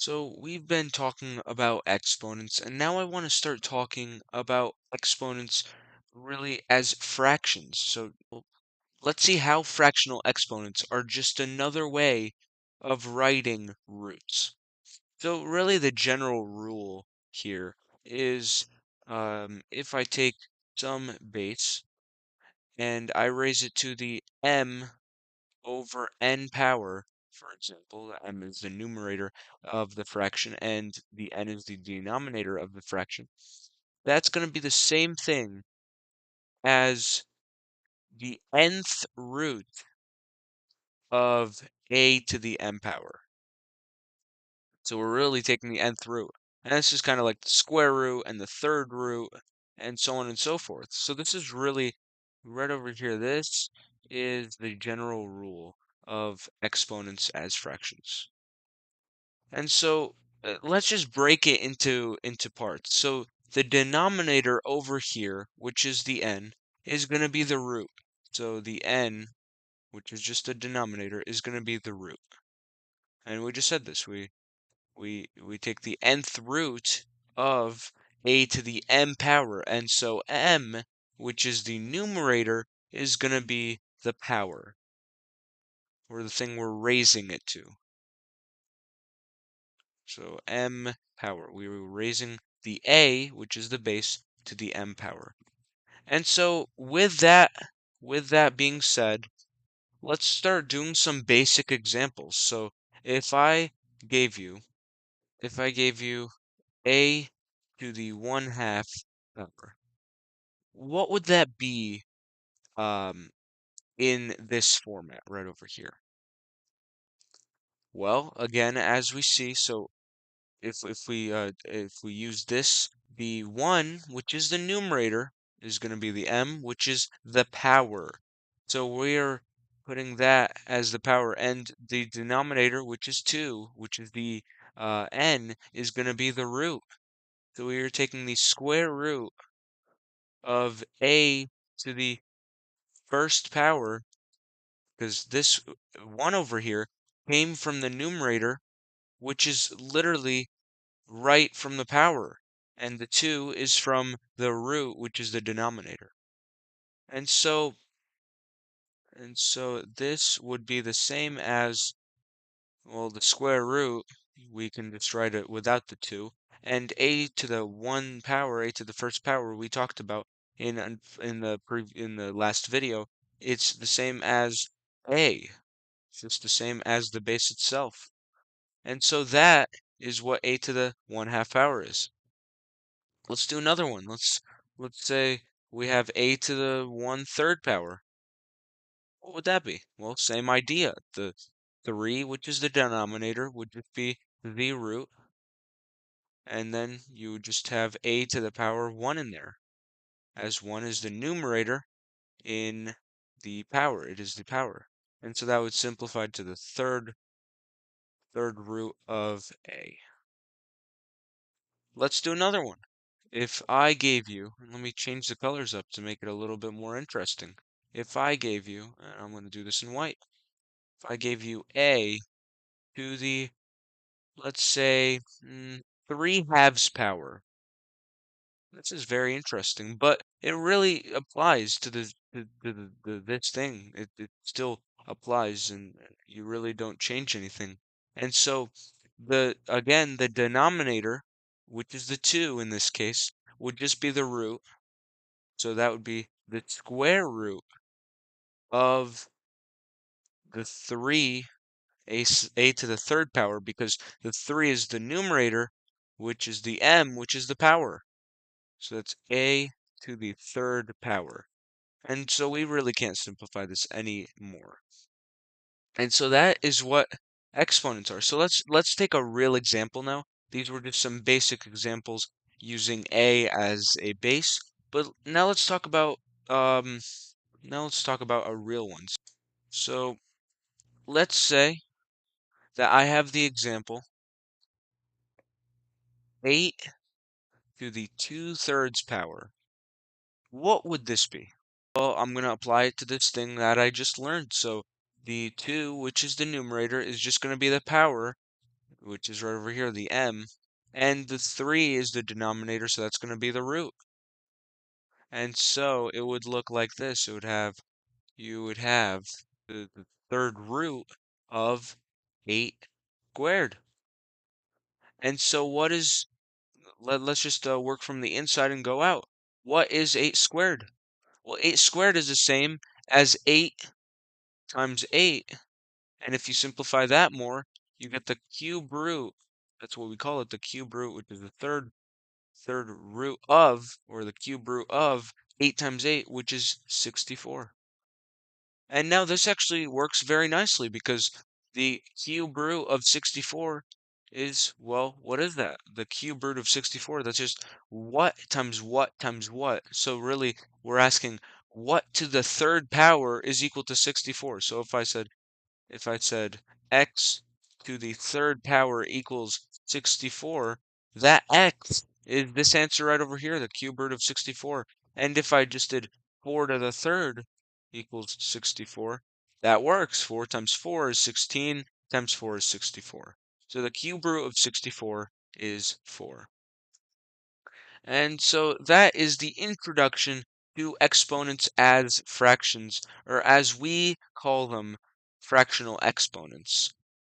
So we've been talking about exponents, and now I want to start talking about exponents really as fractions. Let's see how fractional exponents are just another way of writing roots. So really the general rule here is if I take some base and I raise it to the m over n power, for example, the m is the numerator of the fraction and the n is the denominator of the fraction, that's going to be the same thing as the nth root of a to the m power. So we're really taking the nth root. And this is kind of like the square root and the third root and so on and so forth. So this is really right over here. This is the general rule of exponents as fractions. And so let's just break it into parts. So the denominator over here, which is the n, is going to be the root. So the n, which is just the denominator, is going to be the root. And we just said this. We take the nth root of a to the m power. And so m, which is the numerator, is going to be the power, or the thing we're raising it to. So m power. We were raising the a, which is the base, to the m power. And so with that being said, let's start doing some basic examples. So if I gave you a to the 1/2 power, what would that be um, in this format right over here? Well, again, as we see, so if we use this, the 1, which is the numerator, is going to be the m, which is the power. So we're putting that as the power, and the denominator, which is 2, which is the n, is going to be the root. So we are taking the square root of a to the first power, because this 1 over here came from the numerator, which is literally right from the power, and the 2 is from the root, which is the denominator. And so this would be the same as, well, the square root, we can just write it without the 2, and a to the 1 power, a to the first power, we talked about in the last video, it's the same as a. It's just the same as the base itself. And so that is what a to the 1/2 power is. Let's do another one. Let's say we have a to the 1/3 power. What would that be? Well, same idea. The 3, which is the denominator, would just be the root, and then you would just have a to the power of 1 in there, as 1 is the numerator in the power. It is the power. And so that would simplify to the third root of a. Let's do another one. If I gave you, let me change the colors up to make it a little bit more interesting. If I gave you, and I'm going to do this in white, if I gave you a to the, let's say, 3/2 power. This is very interesting, but it really applies to this thing. It still applies, and you really don't change anything. And so again, the denominator, which is the 2 in this case, would just be the root. So that would be the square root of the 3, a to the 3rd power, because the 3 is the numerator, which is the m, which is the power. So that's a to the 3rd power. And so we really can't simplify this anymore. And so that is what exponents are. So let's take a real example now. These were just some basic examples using a as a base. But now let's talk about a real one. So let's say that I have the example 8 to the 2/3 power. What would this be? Well, I'm going to apply it to this thing that I just learned. So the 2, which is the numerator, is just going to be the power. which is right over here, the m, and the 3 is the denominator, so that's going to be the root. And so it would look like this. You would have the third root of 8 squared. And so let's just work from the inside and go out. What is 8 squared? Well, 8 squared is the same as 8 times 8. And if you simplify that more, you get the cube root. That's what we call it, the cube root, which is the third root of, or the cube root of 8 times 8, which is 64. And now this actually works very nicely because the cube root of 64 is, well, what is that? The cube root of 64, that's just what times what times what. So really, we're asking what to the third power is equal to 64. So if I said x to the third power equals 64, that x is this answer right over here, the cube root of 64. And if I just did 4 to the third equals 64, that works. 4 times 4 is 16, times 4 is 64. So the cube root of 64 is 4. And so that is the introduction to exponents as fractions, or as we call them, fractional exponents.